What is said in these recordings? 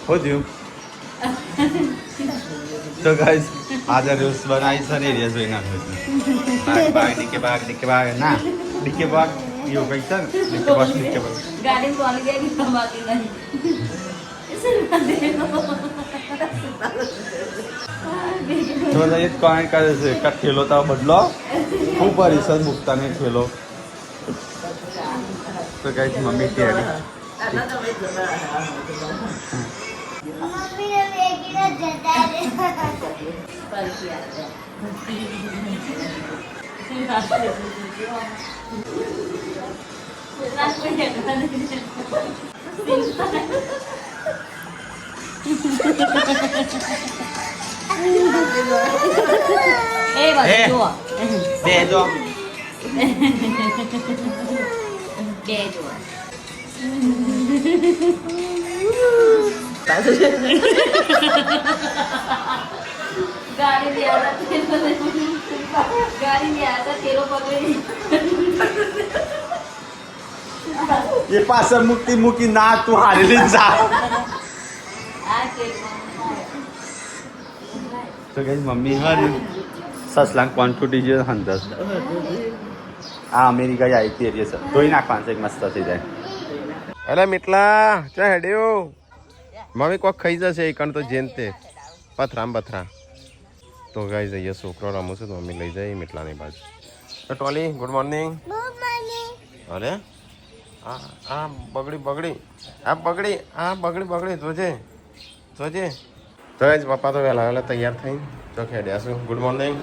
હો થયું તો ગાઈસ આજે રીલ્સ બનાવી છે ને રીલ્સ જોઈ નાખ્યો છે ભાગ ડીકે ભાગ ના ડીકે ભાગ એવું કઈ છે ડીકે ભાગ ગાડી કોલ ગઈ કે બાકી નહીં તો એ કોણ કરે છે કે ઠેલો તો બદલો ખૂબ પરિસર મુકતા નહીં ઠેલો તો ગાઈસ મમ્મી તૈયારી મમ્મી ને વેગીને જતા રે એ બાજુ જુઓ બે જો ગાડી ले आया तेरो पकड़ी એ પાછળ મૂકી ના તું હારી લઈને જા આ કે તો ગાઈસ મમ્મી હારી સસલાંગ કોન્ફિડન્સ જે હંદસ આ અમેરિકા જાય તે રે સર ધોઈ નાખવાનું છે મસ્ત થઈ જાય અરે મીટલા ચા હેડ્યો મમ્મી કોક ખાઈ જશે એ કણ તો જેન તે પથરામ પથરા તો ગાઈ જઈએ છોકરો રમું છું તો મમ્મી લઈ જાય મીટલાની બાજુ તો ટોલી ગુડ મોર્નિંગ અરે આ બગડી જોજે તો જ પપ્પા તો વહેલા તૈયાર થઈને તો ખેડ્યા છું ગુડ મોર્નિંગ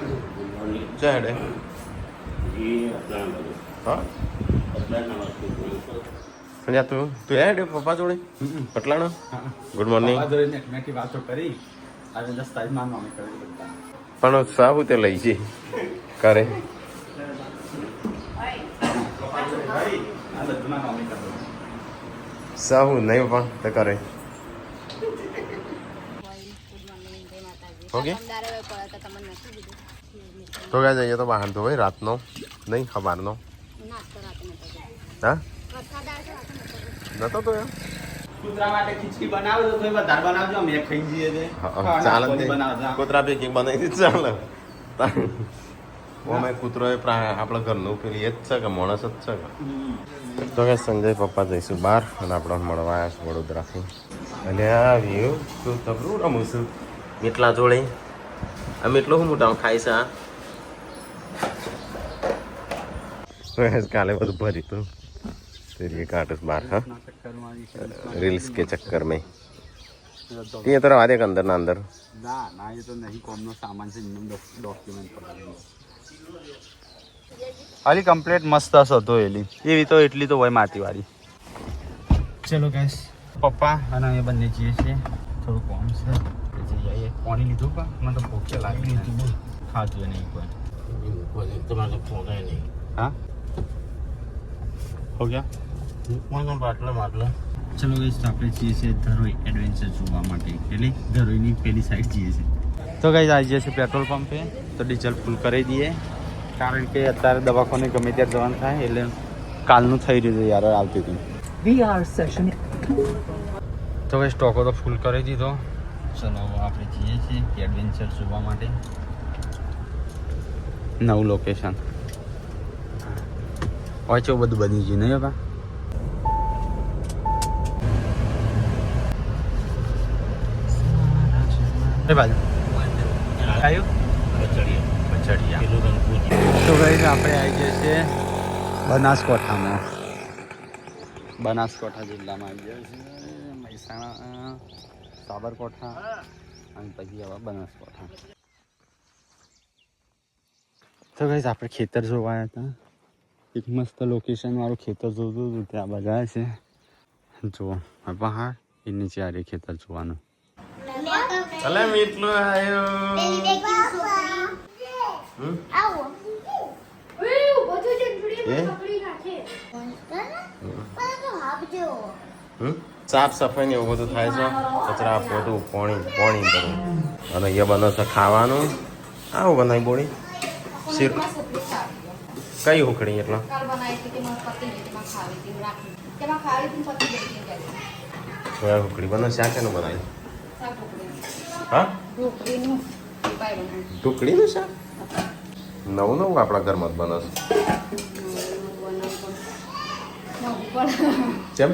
ચા હેડે હા સમજ્યા તું હેડ્યો પપ્પા જોડે પટલાનો ગુડ મોર્નિંગ વાતો કરી આજે 10 તારીખ માં મમ્મી કરી પણ સાબુ તે લઈ છે કરે સાહુ નહીં પણ તે કરે ઓકે તો ક્યાં જઈએ તો બહાર તો ભાઈ રાતનો નહીં સવારનો હા નતો તો યાર કૂતરા માટે ખીચડી બનાવો તો થોડી વધારે બનાવજો અમે ખાઈ જઈએ છે ચાલે કૂતરા પેકિંગ બનાવી ચાલે અમે કૂતરો આપણા ઘરનું પેલી એ જ છે કે માણસ જ છે કે તો કે સંજય પપ્પા જઈશું બહાર અને આપણે મળવા આવ્યા છે વડોદરાથી અને આવ્યું તું તબરું રમું છું મીટલા જોડે આમ એટલું શું મોટા ખાય છે આ કાલે બધું ભરી તું तेरी काटस बार हाँ रील्स के चक्कर में ये तो रवा दे अंदर ना अंदर ना ये तो नहीं कॉम नो सामान से डॉक्यूमेंट આલી કમ્પ્લીટ મસ્ત હતો એલી એવી તો એટલી તો હોય માટીવાળી ચલો ગાઈસ પપ્પા અને અમે બંને જઈએ છીએ થોડું કોમ છે જઈએ પાણી લીધું પણ મને તો ભૂખ લાગી લીધું ખાધું નહીં કોઈ તમારે ફોન નહીં હા हो गया બાટલા ચલો ગાઈસ આપણે જઈએ છીએ ધરોઈ એડવેન્ચર જોવા માટે એટલે ધરોઈની પેલી સાઈડ જઈએ છીએ તો ગાઈસ આવી જઈએ છીએ પેટ્રોલ પંપે તો ડીઝલ ફૂલ કરી દઈએ કારણ કે અત્યારે દવાખાને ગમે ત્યારે જવાનું થાય એટલે કાલનું થઈ રહ્યું છે યાર આવતી હતી VR સેશન તો ગાઈસ સ્ટોકો તો ફૂલ કરી દીધો ચલો આપણે જઈએ છીએ એડવેન્ચર જોવા માટે નવું લોકેશન વાંચો બધું બની ગયું નહીં બાપા એ બાજુ આવ્યું બચડિયા તો ગઈ આપણે આવી ગયા છીએ બનાસકાંઠામાં બનાસકાંઠા જિલ્લામાં આવી ગયા છીએ મહેસાણા સાબરકાંઠા અને પછી હવે બનાસકાંઠા તો ગઈ આપણે ખેતર જોવા આવ્યા હતા એક મસ્ત લોકેશન વાળું ખેતર જોતું હતું ત્યાં બધા છે જુઓ પહાડ એ નીચે આ ખેતર જોવાનું અલે મીટલું આયો સાફ સફાઈ ને એવું બધું થાય છે કચરા પોતું પાણી કરવું અને એ બને છે ખાવાનું આવું બનાવી બોડી શીર કઈ ઉખડી એટલા ઢોકળી બને શાક એનું બનાવી હા ઢોકળીનું શાક નવું નવું આપણા ઘરમાં જ બને છે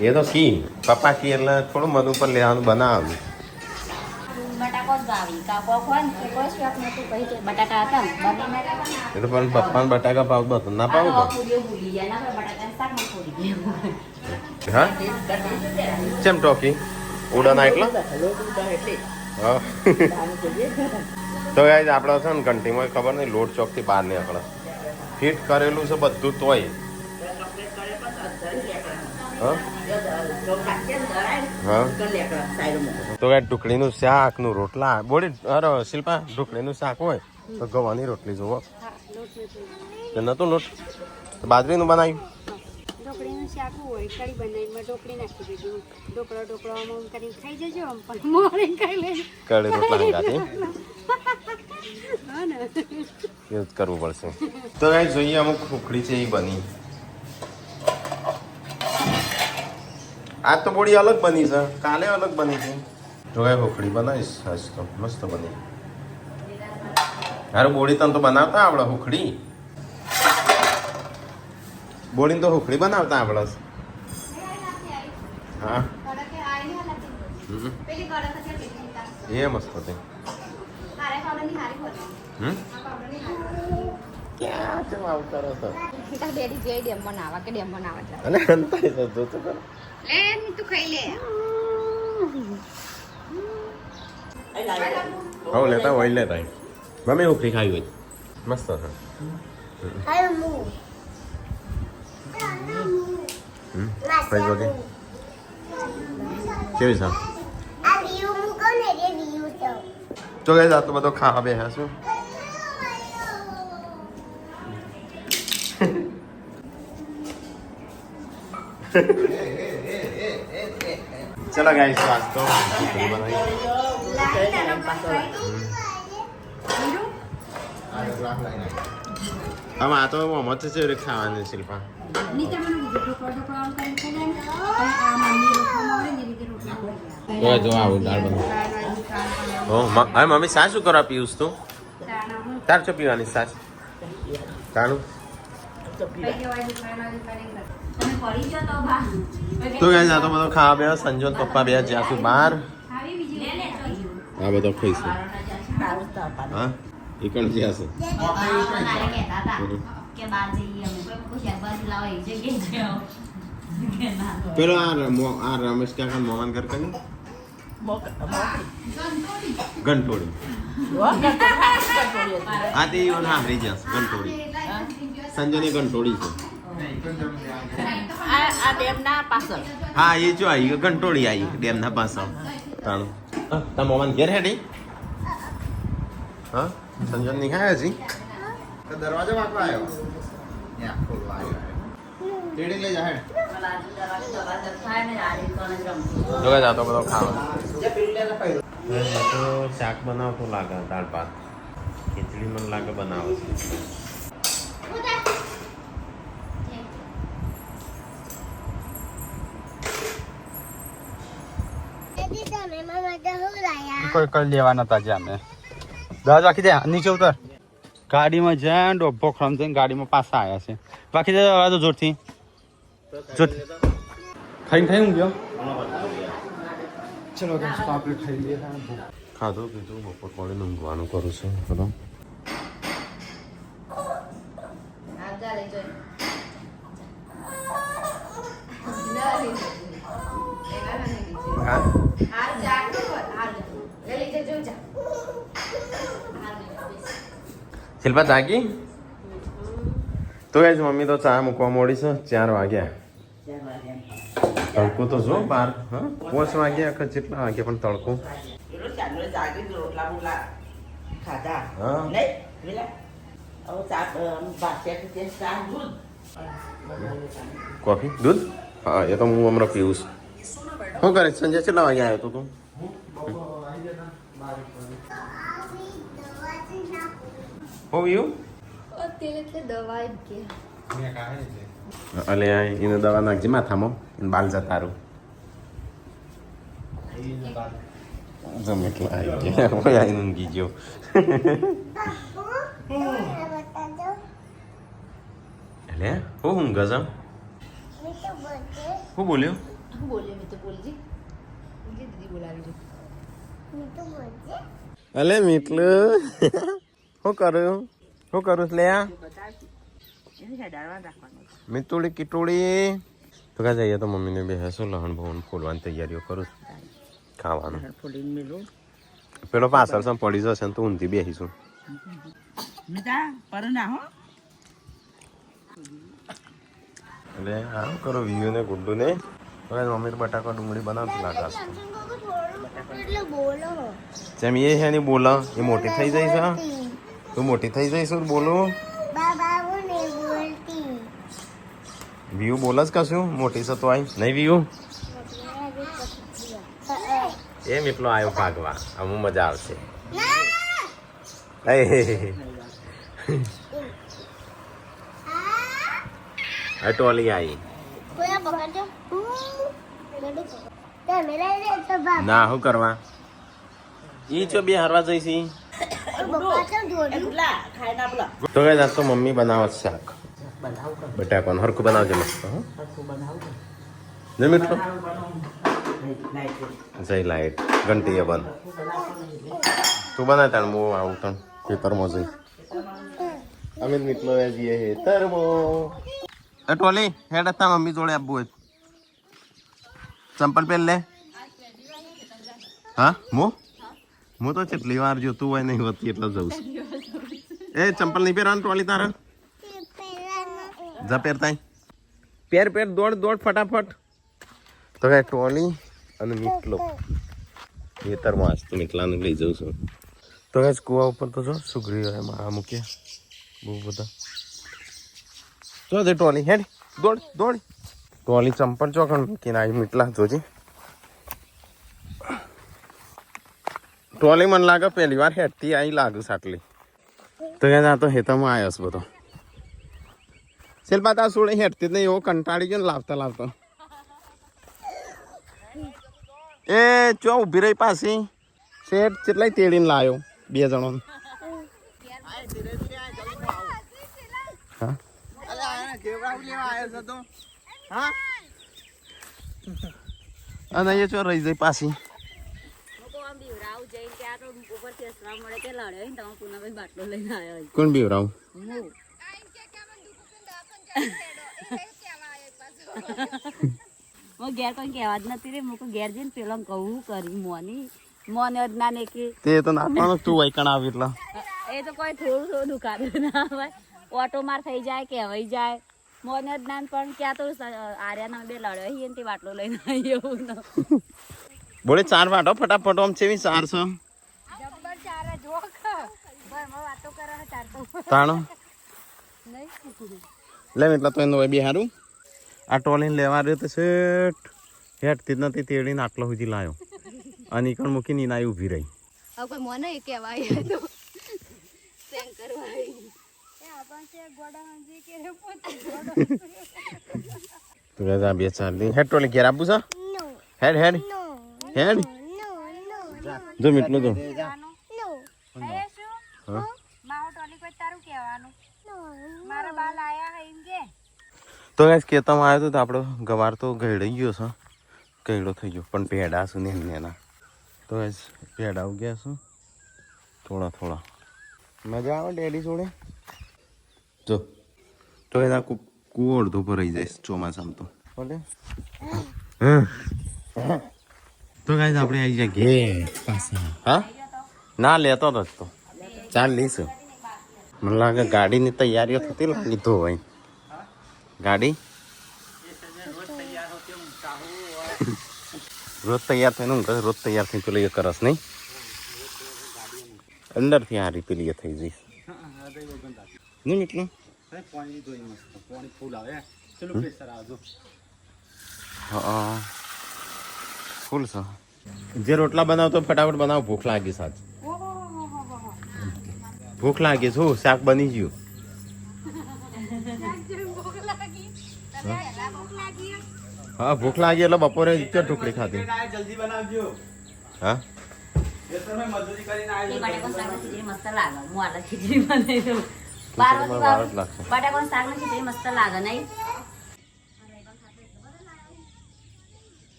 એ તો કી પપ્પા કી એટલે થોડું મધ ઉપર લેવાનું બનાવવાનું બટાકો જ ભાવી કાપો હોય ને કોઈ શોખ નતું કહી કે બટાકા હતા ને બની એ તો પણ પપ્પાને બટાકા ભાવ તો ના ભાવ તો ભૂલી ગયા ના બટાકા શાકમાં ફોડી ગયા હા કેમ ટોકી ઉડાના એટલા હા તો ગાઈઝ આપણે છે ને ઘંટીમાં ખબર નહીં લોટ ચોકથી બહાર નહીં આપણે ફિટ કરેલું છે બધું તોય હા હા તો ગાય ઢોકળીનું શાક નું રોટલા બોડી અરે શિલ્પા ઢોકળીનું શાક હોય તો ગવાની રોટલી જોવો નતું લોટ બાજરીનું બનાવ્યું ઢોકળીનું શાક હોય કઢી બનાવીને ઢોકળી નાખી દીધું ઢોકળો કરીને ખાઈ જજો પણ મોડે ખાઈ લેજો કઢી રોટલા હંગાથી હા ને એવું જ કરવું પડશે તો ગાય જોઈએ અમુક ખુખડી છે એ બની આજ તો બોડી અલગ બની છે કાલે અલગ બની છે જો ગાય ખુખડી બનાવીશ આજ તો મસ્ત બની હારું બોડી તને તો બનાવતા આવડે ખુખડી બોડીને તો ખુખડી બનાવતા આવડે હા એ મસ્ત હતી ક્યાં કેમ આવું કરો છો ડેડી જઈ ડેમ બનાવવા કે ડેમ બનાવવા જા અને અંતાઈ તો જોતો કરો લે તું ખાઈ લે હવ લેતા હોય લેતા મમ્મી ખુખડી ખાવી હોય મસ્ત છે ફ્રેશ વગે કેવી છે તો ગઈ આ તો બધો ખાવા બેહ્યા છું ચલો ગાઈસ आज तो खिचड़ी बनाई हम आ तो मोहम्मद से खावाने शिल्पा નીચે મને ઢોકળો કરીને ખાઈ જાય અને આ મમ્મી રોટલો મળે ને રીતે રોટલો જો આવું દાળ બને ઓ હવે મમ્મી સાસ શું કરવા પીઉસ તું તાર ચો પીવાની સાસ તારું તમે પડી ગયો તો બા તો ગાઈસ આ તો બધો ખાવા બે સંજો ને પપ્પા બે જ્યાંશું બહાર આવી બીજી લે લે આ બધો ખાઈશું હા એ કણ જ્યાંશું મારે કહેતા હતા કે બહાર જઈએ અમે કોઈ પૂછ્યા બસ લાવો એ જગ્યાએ જાઓ કે ના પેલો આ રમેશ કાકા મોહન ઘર કઈ ઘંટોડી આ તે એવું સાંભળી જશ ઘંટોડી સંજયની ઘંટોડી છે આ ડેમના પાછળ હા એ જો આવી ઘંટોળી આવી ડેમના પાછળ તાણું તાર મોહન ઘેર હેડી હા સંજય ની ખાયા છી દરવાજો વાંકવા આવ્યો ત્યાં ખોલવા આવ્યો ટેડી લઈ જા હેડ જોગા જાતો બધો ખાવા તો શાક બનાવતો લાગે દાળ ભાત ખીચડી મને લાગે બનાવે છે કોઈ કઈ લેવા નતા જ્યાં અમે દસ વાગી દે નીચે ઉતર ગાડીમાં જ્યાં ડોભો ખમ થઈને ગાડીમાં પાછા આવ્યા છે બાકી દે તો જોરથી જોર ખાઈને ખાઈ હું ગયો ચલો કે આપણે ખાઈ લઈએ ખાધું પીધું બપોર પડે ઊંઘવાનું કરું છું બધો શિલ્પા જાગી તો એ જ મમ્મી તો ચા મૂકવા મોડી છે 4 વાગ્યા તડકો તો જો બાર હા 5 વાગ્યા આખા જેટલા વાગ્યા પણ તડકો કોફી દૂધ હા એ તો હું હમણાં પીવું છું શું કરે સંજય કેટલા વાગ્યા આવ્યો તો તું હું પીવું તેલ એટલે દવા જ કે અલે એને દવા નાખજે માથામાં એને બાલ જતા રહું જમે એટલે આવી ગયા હોય આવીને ઊંઘી ગયો એટલે હું ઊંઘ છે હું બોલ્યો અલે મીટલું શું કરું લે મીતુડી કીટુડી તો કા જઈએ તો મમ્મીને બેસો લહણ ભવન ફોલવાની તૈયારીઓ કરું ખાવાનું પેલો પાછળ સમ પડી જશે ને તો ઊંધી બેસીશું એટલે આમ કરો વિયુ ને ગુડ્ડુ ને મમ્મી બટાકા ડુંગળી બનાવતી લાગે જેમ એ છે ને બોલો એ મોટી થઈ જઈશ તું મોટી થઈ જઈશ બોલું વ્યુ બોલસ કશું મોટી છે તો આઈ નહીં વ્યુ એમ એટલો આવ્યો ભાગવા અમુ મજા આવશે ટોલી આવી ના શું કરવા ઈ ચો બે હરવા જઈશી તો કઈ આજ તો મમ્મી બનાવત શાક બટાકાનું હરખું બનાવજે મસ્ત જમી એટલો જય લાઈટ ઘંટી એ બંધ તું બનાય તાણ હું આવું તણ પેપરમાં જઈ અમે મીટલો જઈએ તરમો ટોલી હેડ હતા મમ્મી જોડે આપવું હોય ચંપલ પહેર લે હા હું તો કેટલી વાર જોતું હોય નહીં હોતી એટલે જઉં છું એ ચંપલ નહીં પહેરવાનું ટોલી તારે જા પહેરતા પહેર દોડ ફટાફટ તો કઈ ટોલી અને મીટલો ખેતરમાં આજ તો મીટલાને લઈ જઉં છું તો કઈ કુવા ઉપર તો જો સુગરી હોય મારા મૂક્યા બહુ બધા જો દે ટોલી હેડ દોડ ટોલી ચંપલ ચોકણ મૂકીને આવી મીટલા જોજે ટોલી મને લાગે પહેલી વાર હેઠતી આવી લાગે સાટલી તો કે આ તો હેતામાં આવ્યો બધો શિલ્પા તા સોળે હેઠતી જ નહીં એવો કંટાળી ગયો ને લાવતા એ ચો ઊભી રહી પાછી શેઠ કેટલાય તેડીને લાવ્યો 2 જણો અને એ ચો રહી જાય પાછી કોણ બીવરાવ ઘેર કોઈ કહેવા જ નથી રે હું ઘેર જઈને પેલો કહું કરી મોને જ ના ને કે તે તો નાખવાનું તું વૈકણ આવી એટલે એ તો કોઈ થોડું દુકાન ના હોય ઓટો માર થઈ જાય કહેવાય જાય મોને જ ના પણ ક્યાં તો આર્યાના બે લડ્યો તે બાટલો લઈને આવી એવું ન બોલે 4 વાટો ફટાફટ આમ છે 4 છે જબ્બર ચારે જોખ ભરમાં વાતો કરે ચાર તો તાણો નહીં લે એટલે તો એનો બે હારું આ ટોલીને લેવા રહ્યો તો શેઠ હેઠતી જ નથી તેડીને આટલો સુધી લાવ્યો અને ઈકણ મૂકીને એના ઊભી રહી હવે કોઈ મને કહેવાય તો સેમ કરવાય એ આપણ છે ગોડા હંજી કે રે પોતે તો ગાય આ બે ચાલી હેડ ટોલી ઘેર આપું છે હેડ જો મીટલું તો તો ગાય ખેતરમાં આવ્યો તો આપણો ગવાર તો ગયડાઈ ગયો છે ગયડો થઈ ગયો પણ પેડા છું ને એના તો ગાય પેડા ઉગ્યા છું થોડા મજા આવે ડેડી જોડે જો તો એના કૂવો અડધો ભરાઈ જાય ચોમાસામાં તો બોલે તો ગાય આપણે આવી જાય ઘેર પાછા હા ના લેતો જ તો ચાલ લઈશું મને લાગે ગાડીની તૈયારીઓ થતી લાગી તો ભાઈ ગાડી રોજ તૈયાર થઈને હું રોજ તૈયાર થઈને પેલી કરસ નહીં અંદરથી હારી પેલી થઈ જઈશ નહીં એટલું હા ફૂલ છે જે રોટલા બનાવતો ફટાફટ બનાવો ભૂખ લાગી સાચ ભૂખ લાગી શું શાક બની ગયું હા ભૂખ લાગી એટલે બપોરે ઢોકળી ખાધી. જલ્દી બનાવજો. હા એ તમે મજૂરી કરીને એ આવી બટાકાનું શાકની ખીચડી મસ્ત લાગે હું આટલા ખીચડી બનાવી દઉં પાર્વતી વાર જ લાગશે. બટાકાનું શાકની ખીચડી મસ્ત લાગે નહીં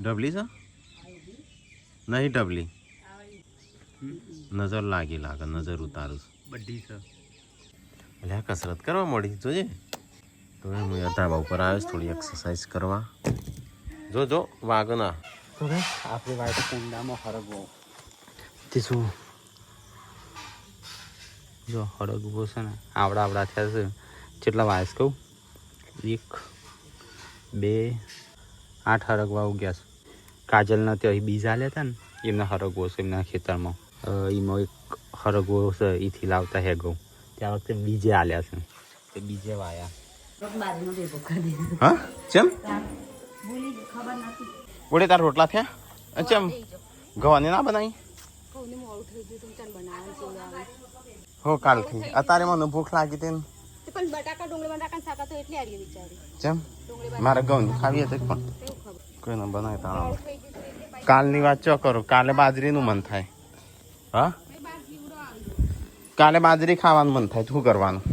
ડબલી છે નહીં ડબલી નજર લાગે નજર ઉતારું બધી છે. એટલે આ કસરત કરવા મળી જોજે. તો હું ધાબા ઉપર આવ્યો છું થોડી એક્સરસાઇઝ કરવા. જો વાઘ ના તો આપણી વાઈટ કુંડામાં હરગવો તે શું જો હરગવો છે ને આવડા થયા છે. કેટલા વાયસ કહું 1 2 8 હરગવા ઉગ્યા છે. કાજલના ત્યાં બીજા લેતા ને એમના હરગવો છે એમના ખેતરમાં. એમાં એક હરગવો છે એથી લાવતા હે ઘઉં ત્યાં વખતે બીજે આલ્યા છે તે બીજે વાયા. બાજુનો ભેગો કરી દીધો હા ચેમ ભૂલી ગઈ, ખબર નથી બોલે તાર રોટલા થયા ચેમ ગવાની ના બનાવી ઘઉંને મોડું થઈ ગયું તું ચાલ બનાવવાનું છે આવે હો કાલથી અત્યારે મને ભૂખ લાગી હતી ને તે પણ ડુંગળી બટાકા શાકા તો એટલે આરી વિચારી ચેમ મારે ઘઉં ખાવી હતી પણ એવું ખબર કોઈ ના બનાવી તારા મોડું થઈ ગયું તું એટલે કાલની વાત ચો કરો. કાલે બાજરીનું મન થાય. હા કાલે બાજરી ખાવાનું મન થાય શું કરવાનું?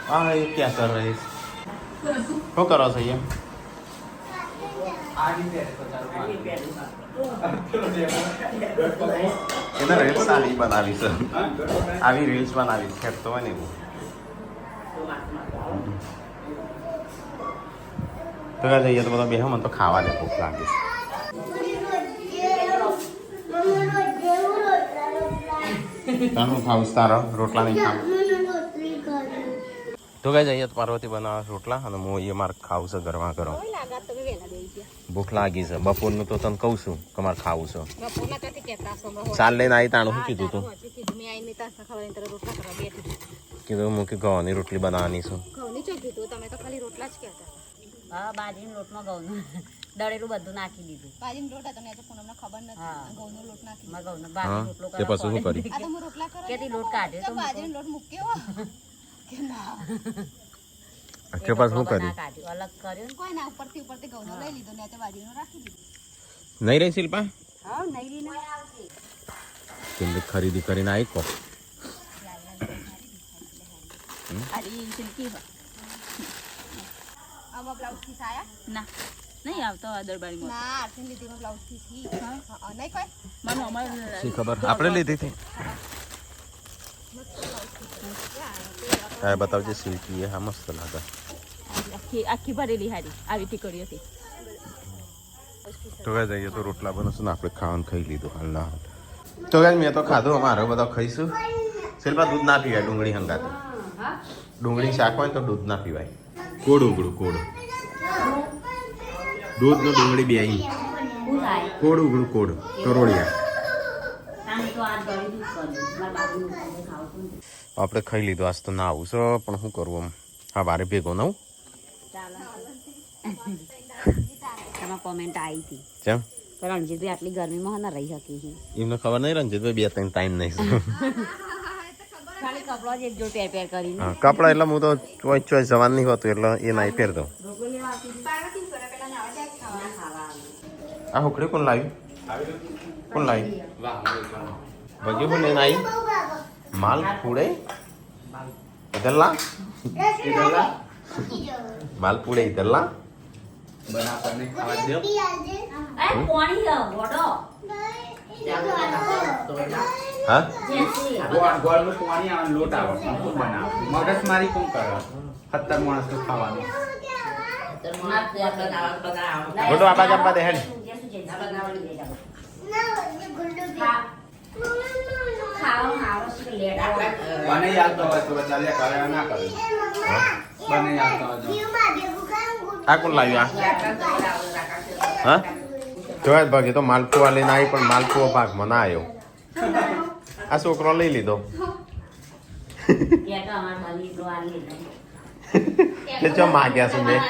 હા એ ક્યાં કર રહી શું કરો છો અહીંયા? એને રીલ્સ આવી બનાવી છે. આવી રીલ્સ બનાવી ખેડતો હોય ને એવું. તો કાંઈ જઈએ તો બધા બે મને તો ખાવા દે ભૂખ લાગે છે. તારું ખાવું છે તારો રોટલા નહીં ખાવું તો કઈ જઈએ તો પાર્વતી બનાવે રોટલા અને હું એ મારે ખાવું છે ગરમા ગરમ. કોઈ લાગા તમે વેલા દઈ ગયા ભૂખ લાગી છે બપોરનું તો તને કહું છું કે મારે ખાવું છે. બપોરના ત્યાંથી કહેતા છો હમણાં ચાલ લઈને આવી તાણું શું કીધું તું? કીધું મેં આવીને તાસ ખબર નહીં તારા રોટલા કરવા બેઠી કીધું હું કે ગવાની રોટલી બનાવવાની છું. ઘઉંની ચો કીધું તમે તો ખાલી રોટલા જ કહેતા હા બાજરીના લોટમાં ઘઉંનું દળેલું બધું નાખી દીધું બાજીનો રોટ હતો ને તો પૂનમને ખબર હા. નથી ઘઉંનો લોટ નાખી માં ઘઉંનો હા બાજરી રોટલો તે પછી શું કર્યું? આ તો હું રોટલા કરું કેથી લોટ કાઢ્યો તો તો બાજરીનો લોટ મૂક્યો કે ના કે પછી શું કર્યું? કાઢ્યો અલગ કર્યો ને. કોઈ ના ઉપરથી ઘઉંનો લઈ લીધો ને તે બાજરીનો રાખી દીધો નહીં રહી શિલ્પા હા નહીં રીને કેમ ખરીદી કરીને આવી કો આરી સિલ્કી આમાં બ્લાઉઝ પીસ આયા ના નહીં આવતો આ દરબારીમાં ના આરતી લીધીનો બ્લાઉઝ પીસ હી હા નહીં કોઈ મને અમારે શી ખબર આપણે લીધી હતી કાંઈ બતાવજે સિલ્કી એ હા મસ્ત લાગે. આખી આખી ભરેલી હારી આવી ટીકડીઓથી તો કઈ જઈએ તો રોટલા બનાવશું ને આપણે ખાવાનું ખાઈ લીધું હાલ ના હાલ. તો કઈ મેં તો ખાધું અમારે બધા ખાઈશું. શિલ્પા દૂધ ના પીવાય ડુંગળી હંગાતે. ડુંગળી શાક હોય તો દૂધ ના પીવાય. કોડ ઉગડું કોડ દૂધ ને ડુંગળી બે અહીં શું થાય કોડ ઉગડું કોડ કરોડિયા આમ તો આ ગળી દૂધ કર્યું મારા બાજુનું ખાવું આપણે ખાઈ લીધું આજ તો ના આવું છે પણ શું કરવું આમ હા વારે ભેગો ના આવું ચાલો તમારી કોમેન્ટ આવી હતી કેમ પણ રણજીતભાઈ આટલી ગરમીમાં ના રહી શકી છે એમને ખબર નહીં રંજીતભાઈ 2-3 ટાઈમ નહીં ખાલી કપડો જ એક જોડ પહેર કરીને હા કપડા એટલે હું તો ચોઈસ જવાન નહીં હોતું એટલે એ નહીં પહેર દઉં. રોટલો લેવા આવતી હતી. ના ખાવા આ હુકડી કોણ લાવી કોણ લાવી બગી બોલ લઈને આવી માલ પૂડે ઇધરલા માલ પૂડે ઇધરલા બનાવવાને ખાવા દો. એ કોણી વડો હા જેસી ગોળનું પાણી આવે લોટ આવે શું બનાવ મગજ મારી કોણ કરે 17 માણસ તો ખાવાનું. બોલો આબા જબ્બા દે હેડ બને યાદ તો હોય તો ચાલ્યા કરે ના કરે બને યાદ તો હોય આ કોણ લાવ્યું આ હા જોયા ભાગે તો માલપુઆ લઈને આવી પણ માલપુઓ ભાગમાં ના આવ્યો. આ છોકરો લઈ લીધો કે ચો માગ્યા છે મેં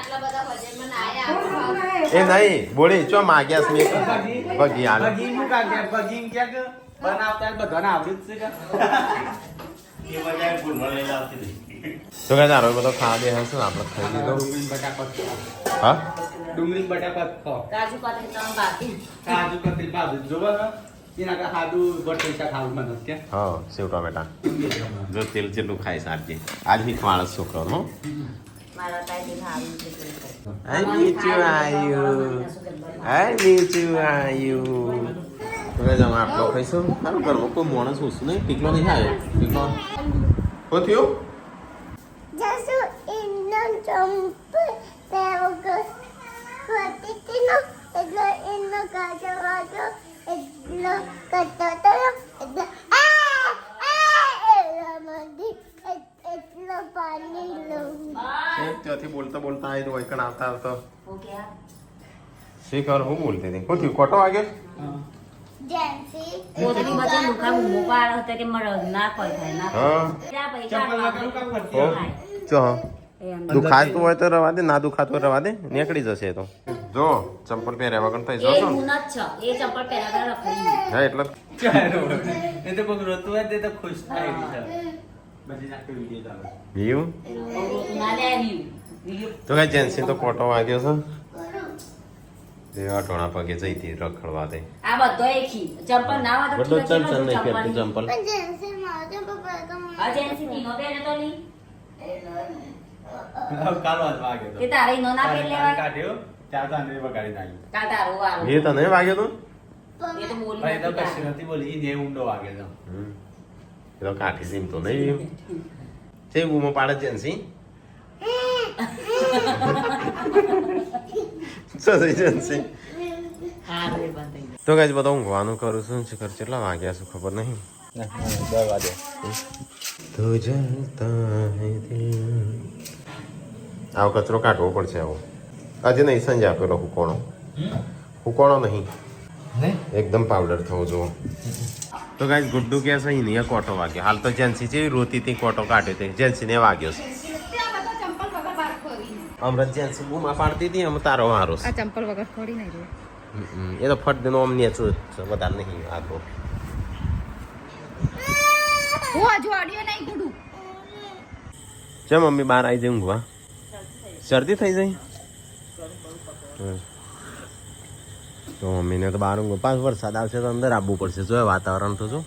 એ નહીં બોલી ચો માગ્યા છે મેં બગી હાલ ભગીનું કાગે ભગીન કે બનાવતા બધાને આવડે જ છે કે એ બજાય ફૂલ લઈને આવતી હતી તો કઈ તારો બધો ખાવા દે હશે ને આપણે ખાઈ લીધો ડુંગળી બટાકા હા ડુંગળી બટાકા ખાઓ કાજુ કતરી તમે બાકી કાજુ કતરી બાજુ જોવો ને એના કા સાદું બટેટા ખાવું મને કે હા સેવ ટમેટા જો તેલ જેટલું ખાય સારજી આજ બી માણસ છોકરો હો મારા તાઈ ખાવું છે આઈ નીચું આવ્યું આઈ નીચું આવ્યું હવે જમા આટલો ખાઈશું સારું ઘરમાં કોઈ માણસ ઓછું નહીં ટીકલો નહીં આવ્યો ટીકલો શું થયું જસુ ઇન્નો જમ્પ તેવો કોટીનો એટલો ઇન્નો કાચો એટલો કટતો એટલો એટલો પાણી લઉં ત્યાંથી બોલતા બોલતા આવી તો વૈકણ આવતા આવતો ઓકે શી ખબર હું બોલતી હતી શું થયું કોટો વાગ્યો જેન્સી કોતરી બચે લુખા મુમો પાડ હતો કે મર ના કોઈ થાય ના હા ત્યાં ચપ્પલ પૈસા વાગવાનું કામ કરતી હો હોય. ચો એમ દુખાતું હોય તો રવા દે ના દુખાતું હોય રવા દે નીકળી જશે એ તો જો ચંપલ પહેર્યા વગર થઈ એ જશો ને હું જ છે એ ચપ્પલ પહેરા રખડી હા એટલે એ તો કોઈ રોતું હોય તે તો ખુશ થાય છે બધી નાખી વિડીયો ચાલે એવું ના લે આવ્યું તો કઈ જેન્સી તો કોટો વાગ્યો છે એ અટોણા પગે જઈતી રખડવા દે આ બધો એકી ચપ્પલ ના હોય તો બધો ચમચમ નહીં પહેરતી ચંપલ પણ જેન્સી મારે પપ્પા તો અજે એનસી નીનો પહેરે તો નહીં કાલો હાથ વાગ્યો તો કે તારે ઈનો ના પહેર લેવાય કાઢ્યો ત્યાં તો આંધળી વગાડી નાખી કા તારો વારો એ તને વાગ્યો તો એ તો બોલી ભાઈ તો નથી કશું નથી બોલી ઈ ને ઊંડો વાગે છે એ તો કાઠી સીમ તો નહીં છે બૂમો પાડે જેન્સી સસી જેન્સી હારું એ બંધ તો ગાઈસ બધા ઊંઘવાનું કરું છું શિખર કેટલા વાગ્યા છે ખબર નહીં 10 વાગે તો જલતા હૈ દિલ આવો કચરો કાઢવો પડશે આવો આજે નહીં સંજે આપેલો હુકોણો નહીં એકદમ પાવડર થવો જો તો ગાઈસ ગુડ્ડુ કે છે અહીંયા કોટો વાગ્યો હાલ તો જેન્સી જેવી રોતી હતી કોટો કાઢ્યો તે જેન્સીને વાગ્યો છે હમણાં જેન્સી બૂમા પાડતી હતી અમે તારો મારો છે ચંપલ વગર થોડી નહીં રહ્યો એ તો ફટ દેનો અમને છે વધારે નહીં આ તો હું હજુ ઓડિયો નહીં ગુડું ચમ મમ્મી બહાર આવી જાય ઊંઘવા શરદી થઈ જાય તો મમ્મીને તો બહાર ઊંઘવા પાછો વરસાદ આવશે તો અંદર આવવું પડશે જો વાતાવરણ તો જો